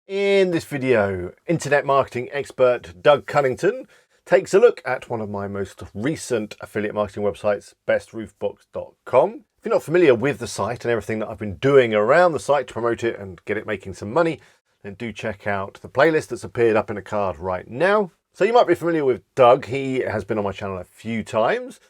In this video, internet marketing expert Doug Cunnington takes a look at one of my most recent affiliate marketing websites, bestroofbox.com. If you're not familiar with the site and everything that I've been doing around the site to promote it and get it making some money, then do check out the playlist that's appeared up in a card right now. So you might be familiar with Doug. He has been on my channel a few times.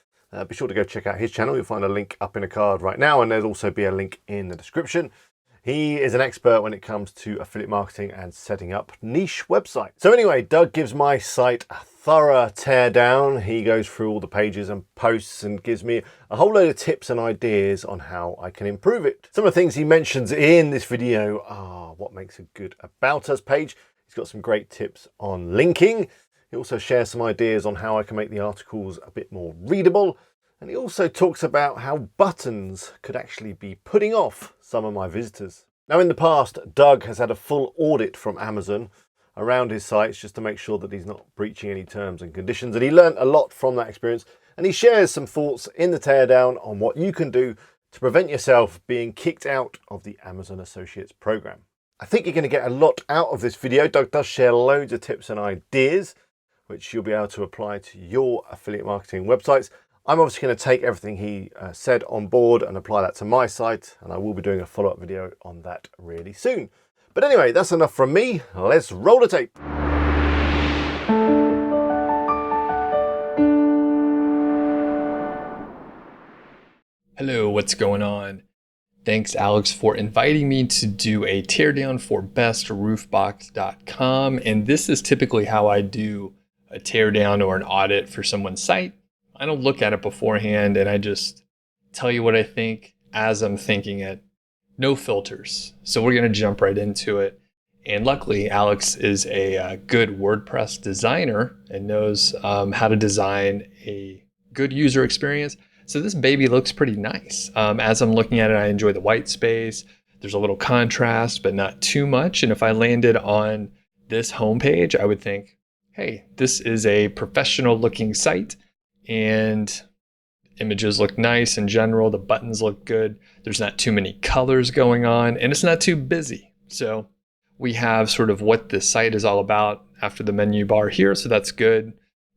Be sure to go check out his channel. You'll find a link up in a card right now, and there'll also be a link in the description. He is an expert when it comes to affiliate marketing and setting up niche websites. So anyway, Doug gives my site a thorough teardown. He goes through all the pages and posts and gives me a whole load of tips and ideas on how I can improve it. Some of the things he mentions in this video are what makes a good About Us page. He's got some great tips on linking. He also shares some ideas on how I can make the articles a bit more readable. And he also talks about how buttons could actually be putting off some of my visitors. Now, in the past, Doug has had a full audit from Amazon around his sites just to make sure that he's not breaching any terms and conditions. And he learned a lot from that experience. And he shares some thoughts in the teardown on what you can do to prevent yourself being kicked out of the Amazon Associates program. I think you're going to get a lot out of this video. Doug does share loads of tips and ideas, which you'll be able to apply to your affiliate marketing websites. I'm obviously going to take everything he said on board and apply that to my site, and I will be doing a follow-up video on that really soon. But anyway, that's enough from me. Let's roll the tape. Hello, what's going on? Thanks, Alex, for inviting me to do a teardown for bestroofbox.com. And this is typically how I do a teardown or an audit for someone's site. I don't look at it beforehand, and I just tell you what I think as I'm thinking it. No filters. So we're going to jump right into it. And luckily, Alex is a good WordPress designer and knows how to design a good user experience. So this baby looks pretty nice. As I'm looking at it, I enjoy the white space. There's a little contrast, but not too much. And if I landed on this homepage, I would think, hey, this is a professional looking site. And images look nice in general. The buttons look good. There's not too many colors going on, and it's not too busy. So we have sort of what the site is all about after the menu bar here. So that's good.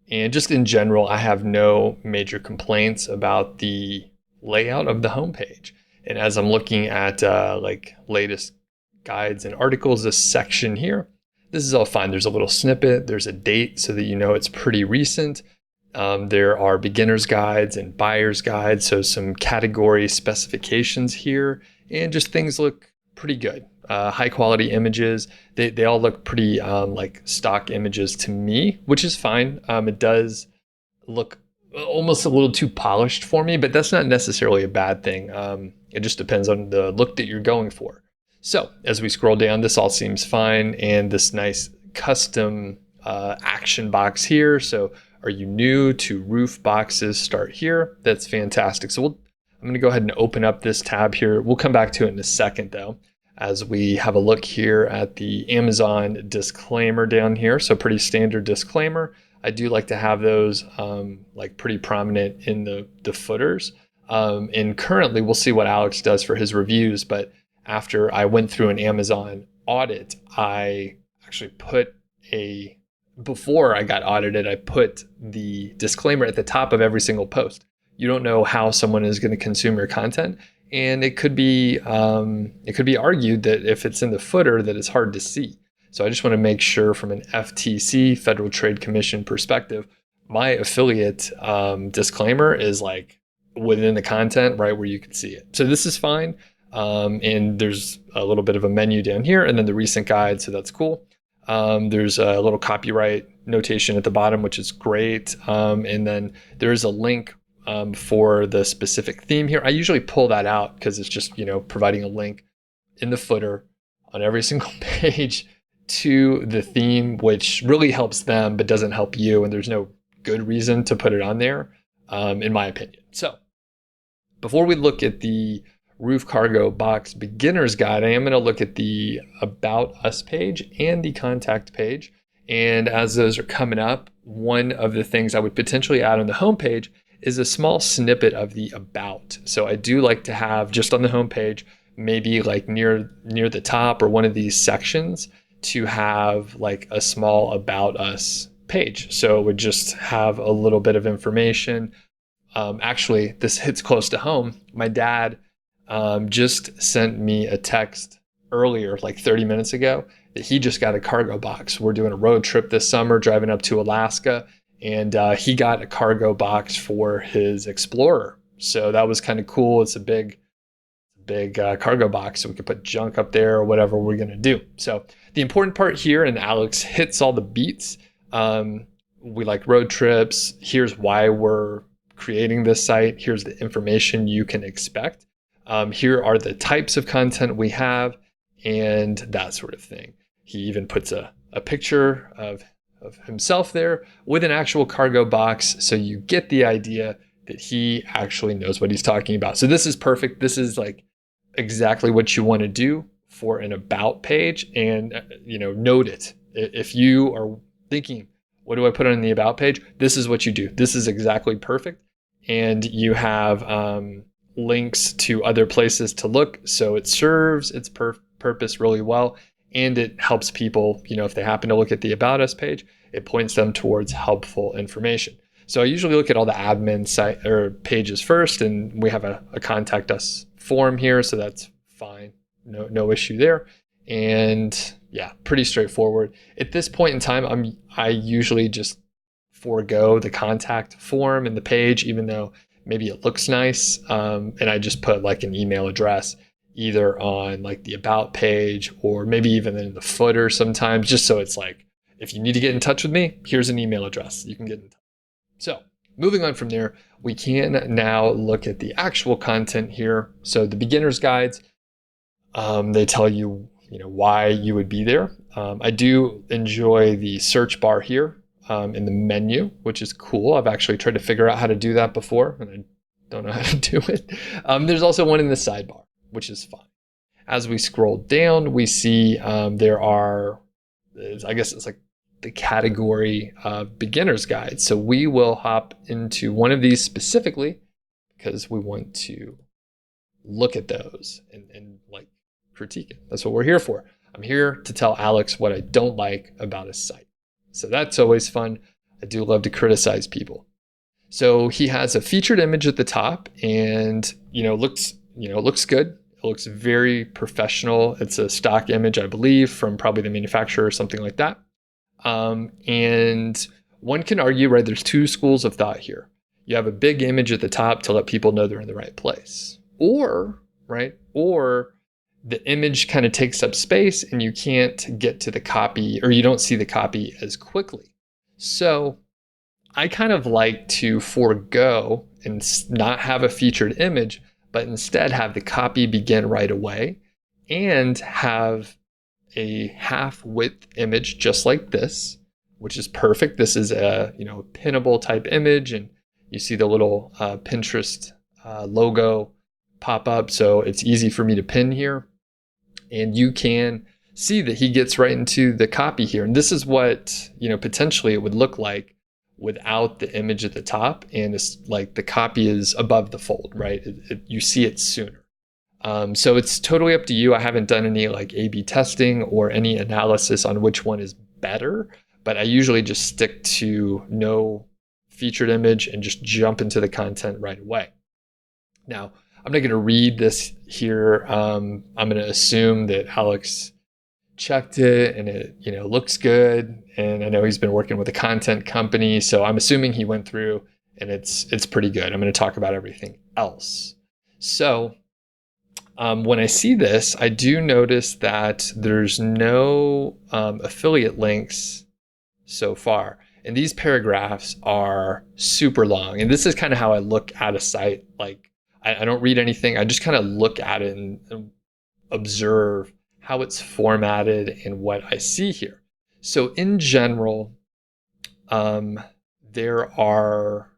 And just in general, I have no major complaints about the layout of the homepage. And as I'm looking at like latest guides and articles, this section here, this is all fine. There's a little snippet. There's a date so that you know it's pretty recent. There are beginner's guides and buyer's guides, so some category specifications here, and just things look pretty good. High quality images, they all look pretty like stock images to me, which is fine. It does look almost a little too polished for me, but that's not necessarily a bad thing. It just depends on the look that you're going for. So as we scroll down, this all seems fine, and this nice custom action box here. So are you new to roof boxes? Start here. That's fantastic. So I'm going to go ahead and open up this tab here. We'll come back to it in a second though, as we have a look here at the Amazon disclaimer down here. So pretty standard disclaimer. I do like to have those like pretty prominent in the footers. And currently we'll see what Alex does for his reviews. But after I went through an Amazon audit, I actually before I got audited, I put the disclaimer at the top of every single post. You don't know how someone is going to consume your content, and it could be argued that if it's in the footer, that it's hard to see. So I just want to make sure, from an FTC, Federal Trade Commission perspective, my affiliate disclaimer is like within the content, right where you can see it. So this is fine, and there's a little bit of a menu down here, and then the recent guide. So that's cool. There's a little copyright notation at the bottom, which is great. And then there's a link for the specific theme here. I usually pull that out because it's just, providing a link in the footer on every single page to the theme, which really helps them, but doesn't help you. And there's no good reason to put it on there, in my opinion. So before we look at the Roof Cargo Box Beginner's Guide, I am going to look at the About Us page and the Contact page. And as those are coming up, one of the things I would potentially add on the homepage is a small snippet of the About. So I do like to have just on the homepage, maybe like near the top or one of these sections, to have like a small about us page. So it would just have a little bit of information. Actually, this hits close to home. My dad just sent me a text earlier, like 30 minutes ago, that he just got a cargo box. We're doing a road trip this summer, driving up to Alaska, and he got a cargo box for his Explorer. So that was kind of cool. It's a big cargo box, so we could put junk up there or whatever we're going to do. So the important part here, and Alex hits all the beats. We like road trips. Here's why we're creating this site. Here's the information you can expect. Here are the types of content we have, and that sort of thing. He even puts a picture of himself there with an actual cargo box, so you get the idea that he actually knows what he's talking about. So this is perfect. This is like exactly what you want to do for an about page, and note it. If you are thinking, what do I put on the about page? This is what you do. This is exactly perfect. And you have links to other places to look. So it serves its purpose really well. And it helps people, if they happen to look at the About Us page, it points them towards helpful information. So I usually look at all the admin site or pages first, and we have a contact us form here. So that's fine. No issue there. And yeah, pretty straightforward. At this point in time, I usually just forego the contact form in the page, even though maybe it looks nice. And I just put like an email address either on like the about page or maybe even in the footer sometimes, just so it's like, if you need to get in touch with me, here's an email address. You can get in touch. So moving on from there, we can now look at the actual content here. So the beginner's guides, they tell you, why you would be there. I do enjoy the search bar here in the menu, which is cool. I've actually tried to figure out how to do that before, and I don't know how to do it. There's also one in the sidebar, which is fine. As we scroll down, we see there are, I guess it's like the category beginner's guide. So we will hop into one of these specifically because we want to look at those and like critique it. That's what we're here for. I'm here to tell Alex what I don't like about his site. So that's always fun. I do love to criticize people. So he has a featured image at the top, and looks good. It looks very professional. It's a stock image, I believe, from probably the manufacturer or something like that. And one can argue, right, there's two schools of thought here. You have a big image at the top to let people know they're in the right place. Or the image kind of takes up space and you can't get to the copy, or you don't see the copy as quickly. So I kind of like to forego and not have a featured image, but instead have the copy begin right away and have a half width image just like this, which is perfect. This is a pinnable type image, and you see the little Pinterest logo pop up, so it's easy for me to pin here. And you can see that he gets right into the copy here. And this is what, potentially it would look like without the image at the top. And it's like the copy is above the fold, right? You see it sooner. So it's totally up to you. I haven't done any like A/B testing or any analysis on which one is better, but I usually just stick to no featured image and just jump into the content right away. Now, I'm not going to read this here. I'm going to assume that Alex checked it and it, looks good. And I know he's been working with a content company, so I'm assuming he went through and it's pretty good. I'm going to talk about everything else. So when I see this, I do notice that there's no affiliate links so far. And these paragraphs are super long. And this is kind of how I look at a site. Like, I don't read anything. I just kind of look at it and observe how it's formatted and what I see here. So in general, there are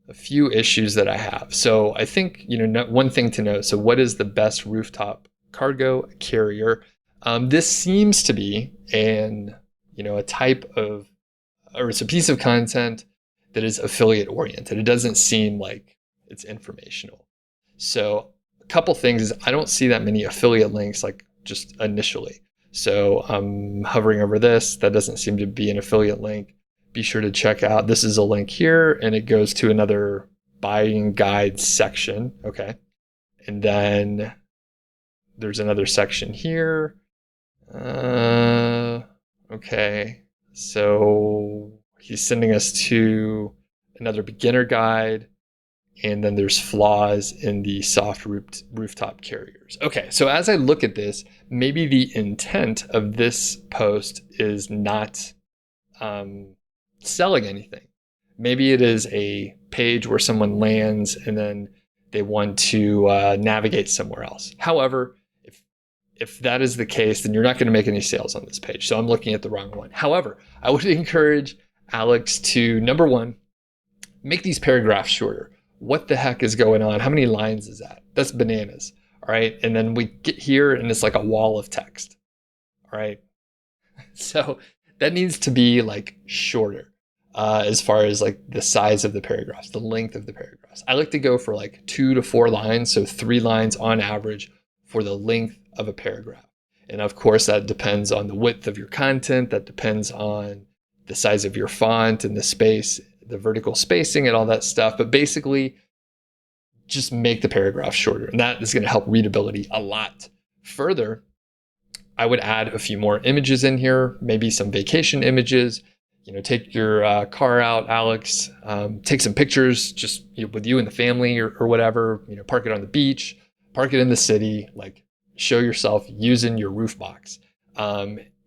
a few issues that I have. So I think, one thing to note. So what is the best rooftop cargo carrier? This seems to be a type of, or it's a piece of content that is affiliate oriented. It doesn't seem like it's informational. So a couple things is I don't see that many affiliate links like just initially. So I'm hovering over this. That doesn't seem to be an affiliate link. Be sure to check out, this is a link here, and it goes to another buying guide section. Okay. And then there's another section here. Okay. So he's sending us to another beginner guide. And then there's flaws in the soft rooftop carriers. Okay, so as I look at this, maybe the intent of this post is not selling anything. Maybe it is a page where someone lands and then they want to navigate somewhere else. However, if that is the case, then you're not going to make any sales on this page. So I'm looking at the wrong one. However, I would encourage Alex to, number one, make these paragraphs shorter. What the heck is going on? How many lines is that? That's bananas. All right. And then we get here and it's like a wall of text. All right. So that needs to be like shorter as far as like the size of the paragraphs, the length of the paragraphs. I like to go for like 2 to 4 lines. So 3 lines on average for the length of a paragraph. And of course, that depends on the width of your content. That depends on the size of your font and the space, the vertical spacing and all that stuff. But basically, just make the paragraph shorter. And that is going to help readability a lot. Further, I would add a few more images in here, maybe some vacation images. Take your car out, Alex, take some pictures just with you and the family or whatever, park it on the beach, park it in the city, like show yourself using your roof box.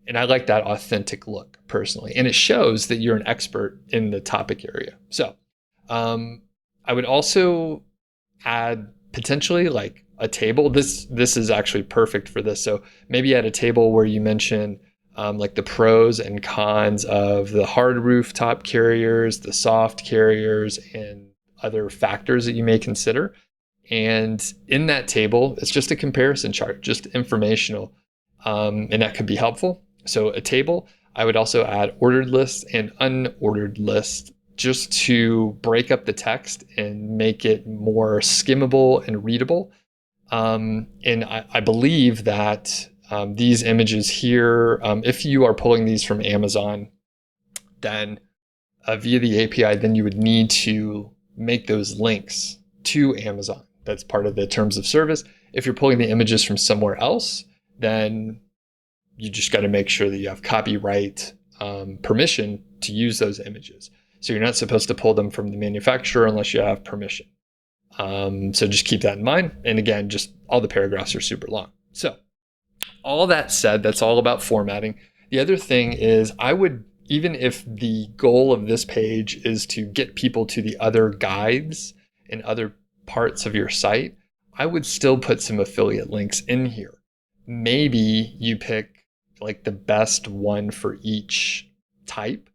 And I like that authentic look personally. And it shows that you're an expert in the topic area. So I would also add potentially like a table. This is actually perfect for this. So maybe add a table where you mention like the pros and cons of the hard rooftop carriers, the soft carriers, and other factors that you may consider. And in that table, it's just a comparison chart, just informational. And that could be helpful. So a table, I would also add ordered lists and unordered lists just to break up the text and make it more skimmable and readable. And I believe that these images here, if you are pulling these from Amazon, then via the API, then you would need to make those links to Amazon. That's part of the terms of service. If you're pulling the images from somewhere else, then you just got to make sure that you have copyright permission to use those images. So you're not supposed to pull them from the manufacturer unless you have permission. So just keep that in mind. And again, just all the paragraphs are super long. So all that said, that's all about formatting. The other thing is I would, even if the goal of this page is to get people to the other guides and other parts of your site, I would still put some affiliate links in here. Maybe you pick like the best one for each type.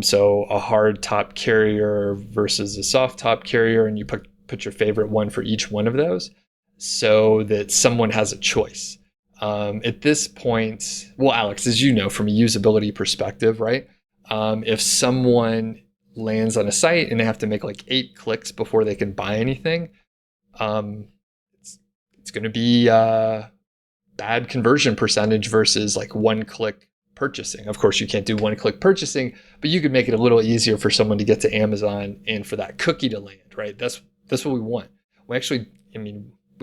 So a hard top carrier versus a soft top carrier, and you put your favorite one for each one of those so that someone has a choice. At this point, well, Alex, as you know, from a usability perspective, right? If someone lands on a site and they have to make like 8 clicks before they can buy anything, it's going to be bad conversion percentage versus like 1-click purchasing. Of course, you can't do 1-click purchasing, but you could make it a little easier for someone to get to Amazon and for that cookie to land, right? That's what we want. We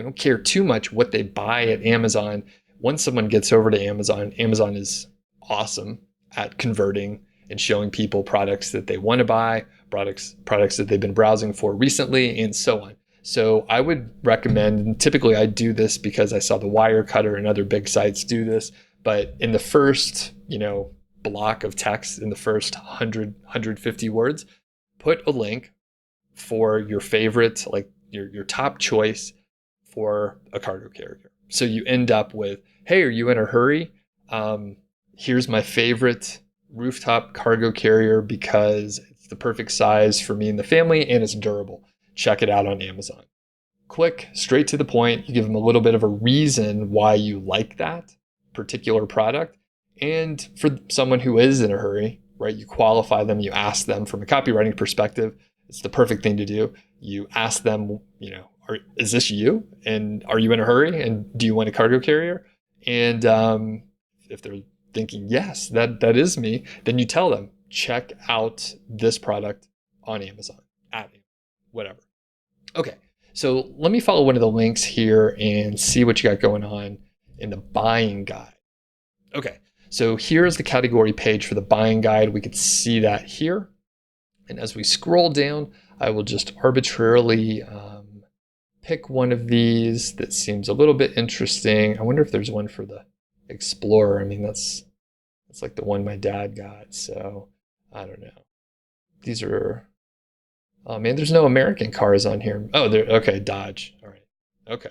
don't care too much what they buy at Amazon. Once someone gets over to Amazon, Amazon is awesome at converting and showing people products that they want to buy, products that they've been browsing for recently, and so on. So I would recommend, and typically I do this because I saw the Wirecutter and other big sites do this, but in the first, block of text, in the first 150 words, put a link for your favorite, like your top choice for a cargo carrier. So you end up with, hey, are you in a hurry? Here's my favorite rooftop cargo carrier because it's the perfect size for me and the family and it's durable. Check it out on Amazon. Quick, straight to the point. You give them a little bit of a reason why you like that particular product. And for someone who is in a hurry, right, you qualify them, you ask them from a copywriting perspective, it's the perfect thing to do. You ask them, is this you? And are you in a hurry? And do you want a cargo carrier? And if they're thinking, yes, that is me, then you tell them, check out this product on Amazon, at whatever. Okay, so let me follow one of the links here and see what you got going on in the buying guide. Okay, so here's the category page for the buying guide. We could see that here. And as we scroll down, I will just arbitrarily pick one of these that seems a little bit interesting. I wonder if there's one for the Explorer. I mean, that's like the one my dad got. So I don't know. These are, oh man, there's no American cars on here. Oh, there. Okay, Dodge. All right. Okay.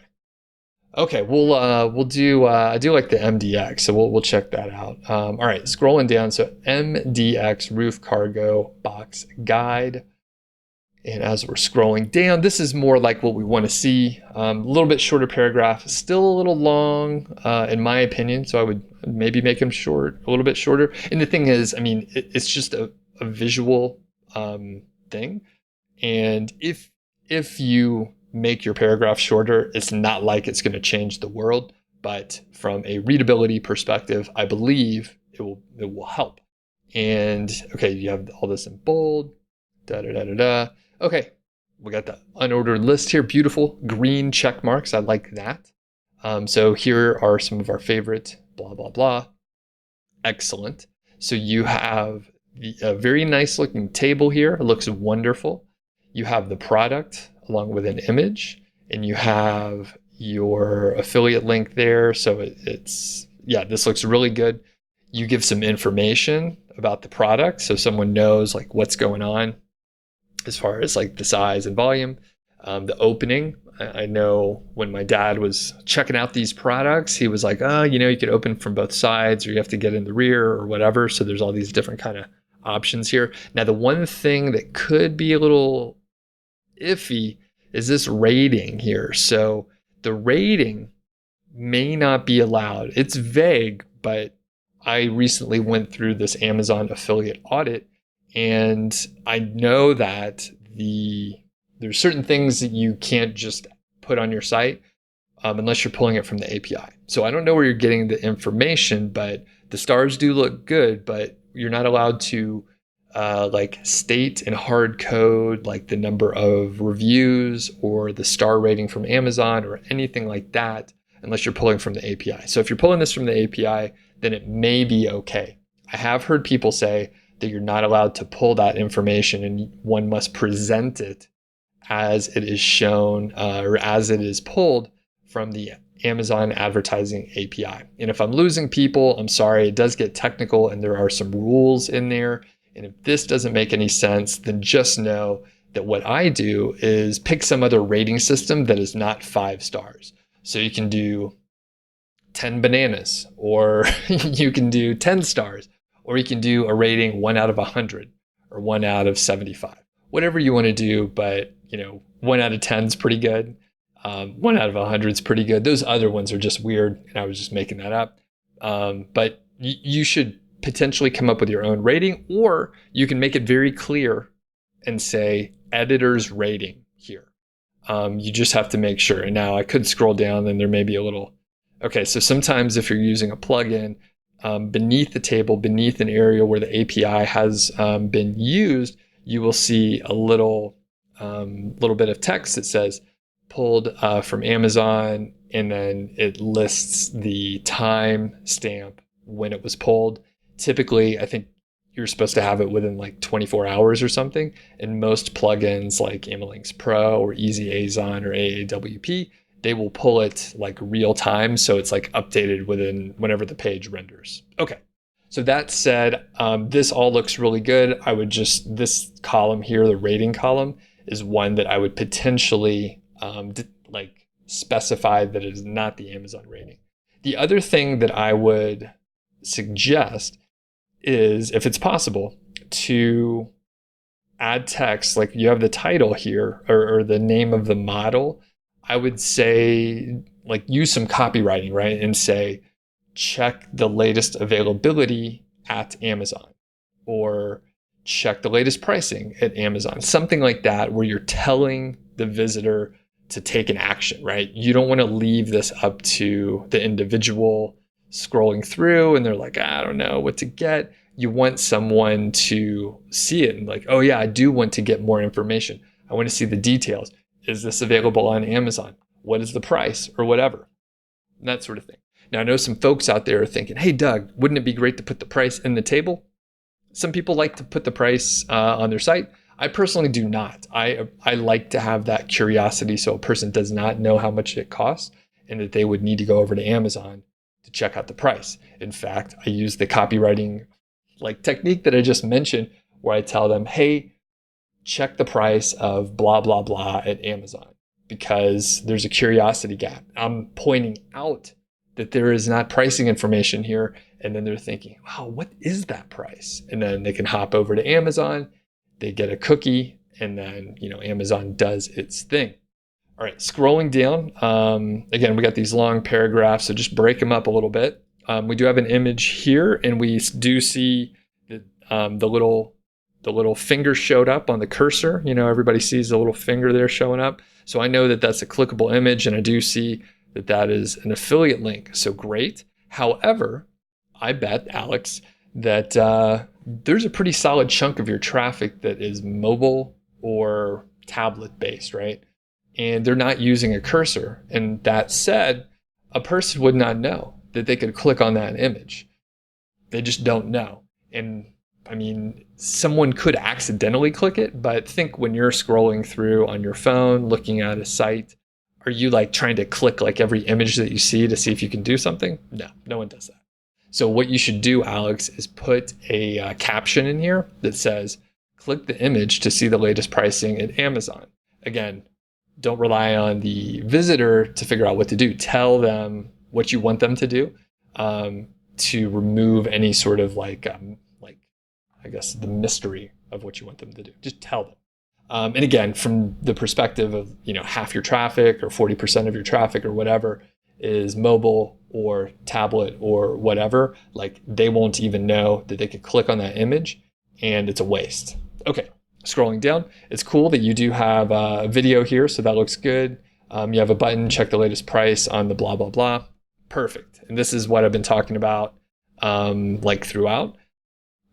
Okay, we'll do I do like the MDX, so we'll check that out. All right, scrolling down, so MDX roof cargo box guide. And as we're scrolling down, this is more like what we want to see. A little bit shorter paragraph, still a little long, in my opinion. So I would maybe make them short, a little bit shorter. And the thing is, I mean, it's just a visual thing. And if you make your paragraph shorter, it's not like it's going to change the world. But from a readability perspective, I believe it will help. And okay, you have all this in bold. Da da da da da. Okay, we got the unordered list here. Beautiful green check marks. I like that. So here are some of our favorite blah, blah, blah. Excellent. So you have a very nice looking table here. It looks wonderful. You have the product along with an image, and you have your affiliate link there. So it's, yeah, this looks really good. You give some information about the product so someone knows like what's going on as far as like the size and volume. The opening, I know when my dad was checking out these products, he was like, oh, you could open from both sides, or you have to get in the rear or whatever. So there's all these different kind of options here. Now, the one thing that could be a little iffy is this rating here. So the rating may not be allowed. It's vague, but I recently went through this Amazon affiliate audit, and I know that there's certain things that you can't just put on your site unless you're pulling it from the API. So I don't know where you're getting the information, but the stars do look good, but you're not allowed to like state in hard code like the number of reviews or the star rating from Amazon or anything like that unless you're pulling from the API. So if you're pulling this from the API, then it may be okay. I have heard people say that you're not allowed to pull that information and one must present it as it is shown or as it is pulled from the Amazon advertising API. And if I'm losing people, I'm sorry, it does get technical and there are some rules in there. And if this doesn't make any sense, then just know that what I do is pick some other rating system that is not 5 stars. So you can do 10 bananas, or you can do 10 stars, or you can do a rating 1 out of 100 or 1 out of 75, whatever you want to do. But 1 out of 10 is pretty good. 1 out of 100 is pretty good. Those other ones are just weird, and I was just making that up. But you should potentially come up with your own rating, or you can make it very clear and say editor's rating here. You just have to make sure. And now I could scroll down and there may be a little, okay, so sometimes if you're using a plugin, beneath the table, beneath an area where the API has been used, you will see a little bit of text that says pulled from Amazon, and then it lists the time stamp when it was pulled. Typically, I think you're supposed to have it within like 24 hours or something. And most plugins like Amalinks Pro or EasyAzon or AAWP, they will pull it like real time. So it's like updated within whenever the page renders. Okay. So that said, this all looks really good. I would just, this column here, the rating column, is one that I would potentially like specify that it is not the Amazon rating. The other thing that I would suggest is, if it's possible, to add text, like you have the title here or the name of the model. I would say like use some copywriting, right? And say, check the latest availability at Amazon, or check the latest pricing at Amazon, something like that, where you're telling the visitor to take an action, right? You don't want to leave this up to the individual scrolling through and they're like, I don't know what to get. You want someone to see it and like, oh yeah, I do want to get more information. I want to see the details. Is this available on Amazon? What is the price or whatever? And that sort of thing. Now, I know some folks out there are thinking, hey, Doug, wouldn't it be great to put the price in the table? Some people like to put the price on their site. I personally do not. I like to have that curiosity so a person does not know how much it costs and that they would need to go over to Amazon to check out the price. In fact, I use the copywriting technique that I just mentioned where I tell them, hey, check the price of blah, blah, blah at Amazon because there's a curiosity gap. I'm pointing out that there is not pricing information here. And then they're thinking, wow, what is that price? And then they can hop over to Amazon, they get a cookie, and then, Amazon does its thing. All right, scrolling down. Again, we got these long paragraphs, so just break them up a little bit. We do have an image here, and we do see that the little finger showed up on the cursor. Everybody sees the little finger there showing up. So I know that that's a clickable image, and I do see that that is an affiliate link. So great. However, I bet, Alex, that there's a pretty solid chunk of your traffic that is mobile or tablet based, right? And they're not using a cursor. And that said, a person would not know that they could click on that image. They just don't know. And I mean, someone could accidentally click it, but think when you're scrolling through on your phone, looking at a site, are you trying to click every image that you see to see if you can do something? No, no one does that. So what you should do, Alex, is put a caption in here that says, click the image to see the latest pricing at Amazon. Again, don't rely on the visitor to figure out what to do. Tell them what you want them to do to remove any sort of I guess the mystery of what you want them to do. Just tell them. And again, from the perspective of, half your traffic or 40% of your traffic or whatever is mobile or tablet or whatever, they won't even know that they could click on that image and it's a waste. Okay, scrolling down, it's cool that you do have a video here, so that looks good. You have a button, check the latest price on the blah, blah, blah. Perfect. And this is what I've been talking about throughout.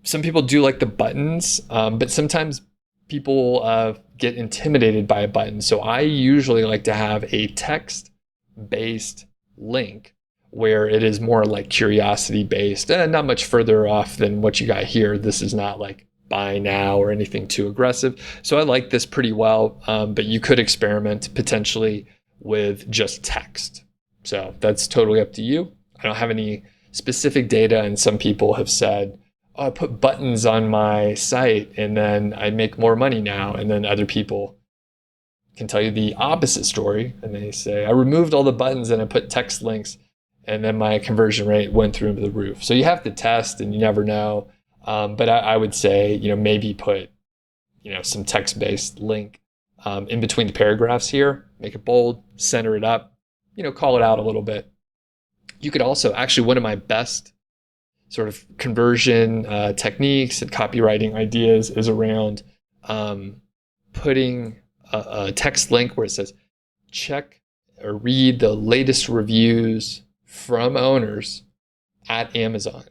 Some people do like the buttons, but sometimes people get intimidated by a button. So I usually like to have a text-based link where it is more curiosity-based, and not much further off than what you got here. This is not buy now or anything too aggressive. So I like this pretty well, but you could experiment potentially with just text. So that's totally up to you. I don't have any specific data, and some people have said, oh, I put buttons on my site and then I make more money now. And then other people can tell you the opposite story. And they say, I removed all the buttons and I put text links and then my conversion rate went through the roof. So you have to test and you never know. But I would say, maybe put, some text-based link in between the paragraphs here, make it bold, center it up, call it out a little bit. You could also, actually, one of my best sort of conversion techniques and copywriting ideas is around putting a text link where it says, check or read the latest reviews from owners at Amazon.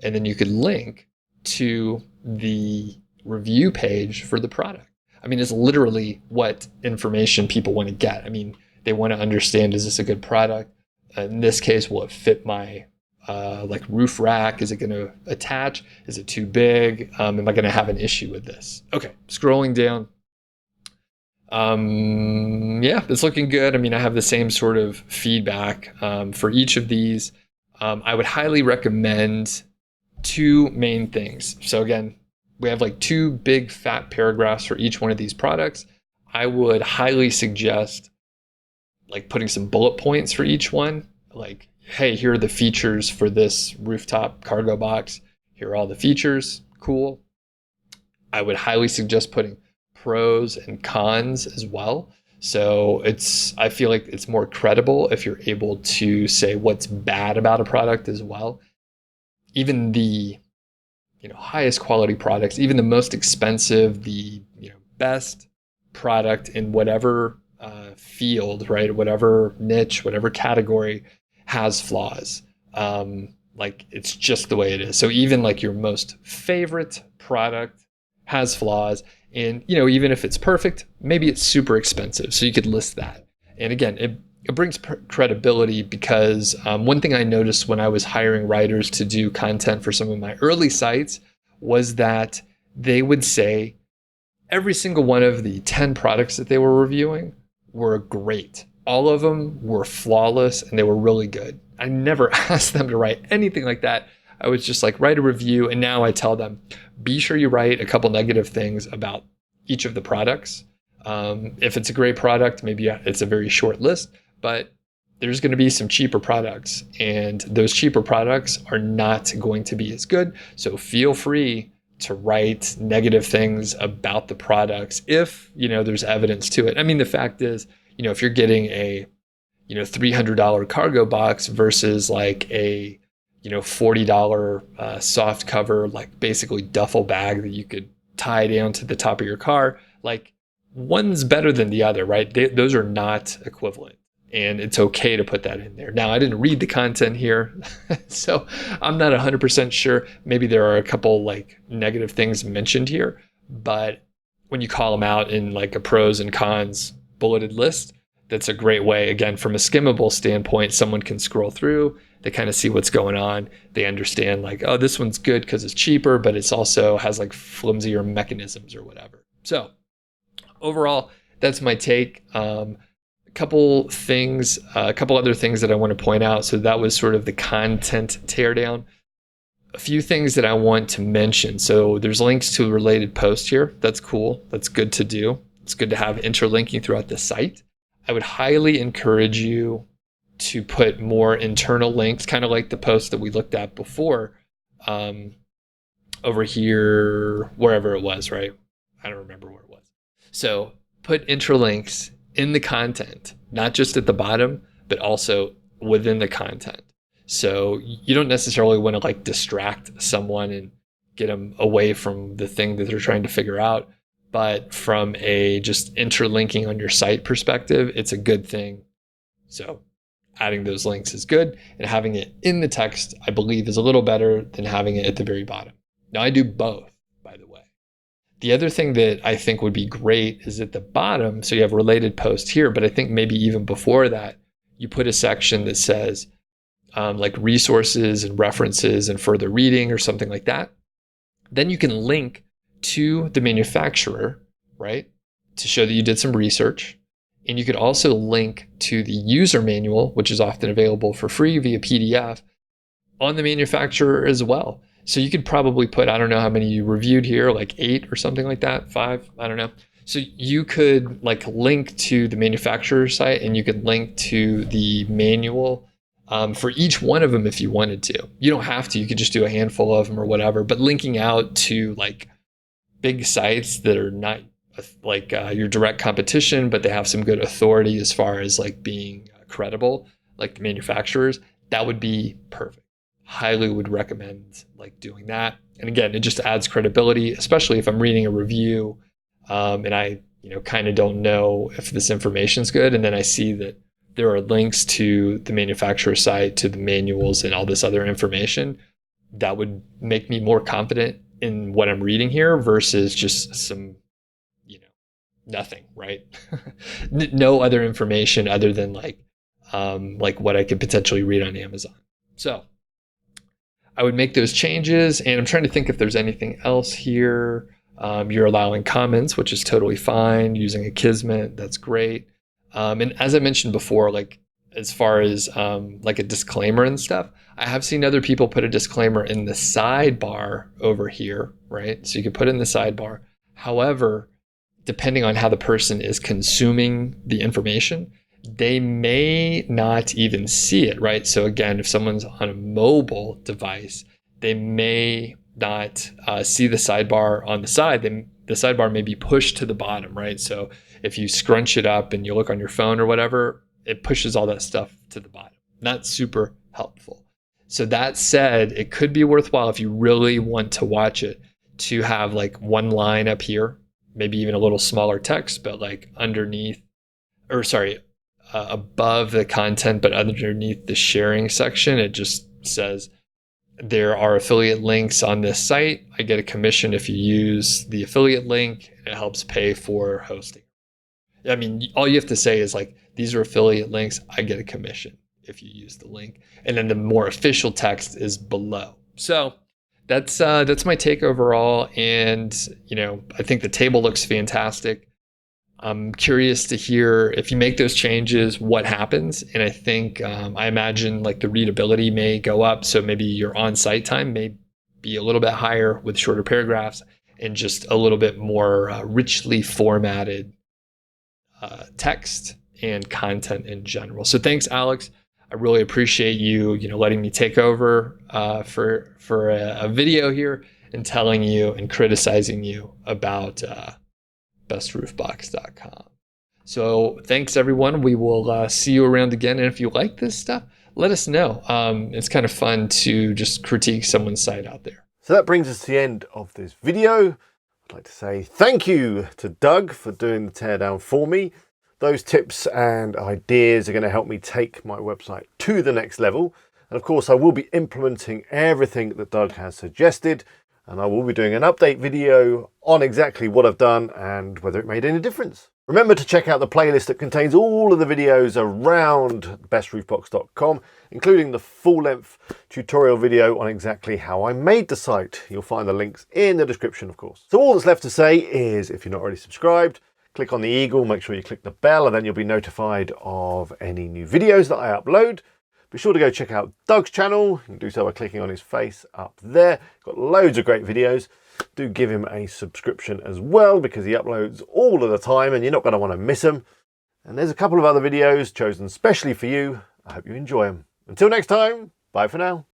And then you could link to the review page for the product. I mean, it's literally what information people want to get. I mean, they want to understand, is this a good product? In this case, will it fit my roof rack? Is it going to attach? Is it too big? Am I going to have an issue with this? Okay, scrolling down. Yeah, it's looking good. I mean, I have the same sort of feedback for each of these. I would highly recommend two main things. So again, we have two big fat paragraphs for each one of these products. I would highly suggest putting some bullet points for each one. Hey, here are the features for this rooftop cargo box. Here are all the features. Cool. I would highly suggest putting pros and cons as well. So I feel like it's more credible if you're able to say what's bad about a product as well. Even the highest quality products, even the most expensive, the best product in whatever field, right? Whatever niche, whatever category has flaws. like it's just the way it is. So even like your most favorite product has flaws, and even if it's perfect, maybe it's super expensive. So you could list that. And again, it brings credibility because one thing I noticed when I was hiring writers to do content for some of my early sites was that they would say every single one of the 10 products that they were reviewing were great. All of them were flawless and they were really good. I never asked them to write anything like that. I was just like, write a review. And now I tell them, be sure you write a couple negative things about each of the products. If it's a great product, maybe it's a very short list, but there's going to be some cheaper products, and those cheaper products are not going to be as good. So feel free to write negative things about the products if there's evidence to it. I mean, the fact is, if you're getting a $300 cargo box versus like a $40 soft cover, like basically duffel bag that you could tie down to the top of your car, like one's better than the other, right? Those are not equivalent. And it's okay to put that in there. Now, I didn't read the content here, so I'm not 100% sure. Maybe there are a couple like negative things mentioned here, but when you call them out in like a pros and cons bulleted list, that's a great way. Again, from a skimmable standpoint, someone can scroll through, they kind of see what's going on. They understand like, oh, this one's good because it's cheaper, but it's also has like flimsier mechanisms or whatever. So overall, that's my take. A couple other things that I want to point out. So that was sort of the content teardown. A few things that I want to mention. So there's links to related posts here. That's cool. That's good to do. It's good to have interlinking throughout the site. I would highly encourage you to put more internal links, kind of like the post that we looked at before, over here, wherever it was, right? I don't remember where it was. So put interlinks in the content, not just at the bottom, but also within the content. So you don't necessarily want to like distract someone and get them away from the thing that they're trying to figure out. But from a just interlinking on your site perspective, it's a good thing. So adding those links is good, and having it in the text, I believe, is a little better than having it at the very bottom. Now, I do both, by the way. The other thing that I think would be great is at the bottom, so you have related post here, but I think maybe even before that, you put a section that says like resources and references and further reading or something like that. Then you can link to the manufacturer, right, to show that you did some research. And you could also link to the user manual, which is often available for free via PDF, on the manufacturer as well. So you could probably put, I don't know how many you reviewed here, like 8 or something like that, 5, I don't know. So you could like link to the manufacturer site, and you could link to the manual for each one of them if you wanted to. You don't have to, you could just do a handful of them or whatever, but linking out to like big sites that are not like your direct competition, but they have some good authority as far as like being credible, like the manufacturers, that would be perfect. Highly would recommend like doing that. And again, it just adds credibility, especially if I'm reading a review and I kind of don't know if this information is good, and then I see that there are links to the manufacturer site, to the manuals and all this other information. That would make me more confident in what I'm reading here versus just some nothing, right? No other information other than like what I could potentially read on Amazon. So I would make those changes, and I'm trying to think if there's anything else here. You're allowing comments, which is totally fine. Using a Kismet, that's great. And as I mentioned before, like as far as like a disclaimer and stuff, I have seen other people put a disclaimer in the sidebar over here, right? So you can put it in the sidebar. However, depending on how the person is consuming the information, they may not even see it, right? So again, if someone's on a mobile device, they may not see the sidebar on the side. Then the sidebar may be pushed to the bottom, right? So if you scrunch it up and you look on your phone or whatever, it pushes all that stuff to the bottom. Not super helpful. So that said, it could be worthwhile if you really want to watch it to have like one line up here, maybe even a little smaller text, but like above the content, but underneath the sharing section, it just says There are affiliate links on this site. I get a commission if you use the affiliate link. It helps pay for hosting. I mean, all you have to say is like, these are affiliate links. I get a commission if you use the link. And then the more official text is below. So that's my take overall. And, I think the table looks fantastic. I'm curious to hear if you make those changes, what happens. And I think, I imagine like the readability may go up. So maybe your on-site time may be a little bit higher with shorter paragraphs and just a little bit more richly formatted text and content in general. So thanks, Alex. I really appreciate you, letting me take over for a video here and telling you and criticizing you about bestroofbox.com. So thanks, everyone. We will see you around again. And if you like this stuff, let us know. It's kind of fun to just critique someone's site out there. So that brings us to the end of this video. I'd like to say thank you to Doug for doing the teardown for me. Those tips and ideas are going to help me take my website to the next level. And of course, I will be implementing everything that Doug has suggested. And I will be doing an update video on exactly what I've done and whether it made any difference. Remember to check out the playlist that contains all of the videos around bestroofbox.com, including the full-length tutorial video on exactly how I made the site. You'll find the links in the description, of course. So all that's left to say is, if you're not already subscribed, click on the eagle, make sure you click the bell, and then you'll be notified of any new videos that I upload. Be sure to go check out Doug's channel. You can do so by clicking on his face up there. Got loads of great videos. Do give him a subscription as well because he uploads all of the time and you're not going to want to miss them. And there's a couple of other videos chosen specially for you. I hope you enjoy them. Until next time, bye for now.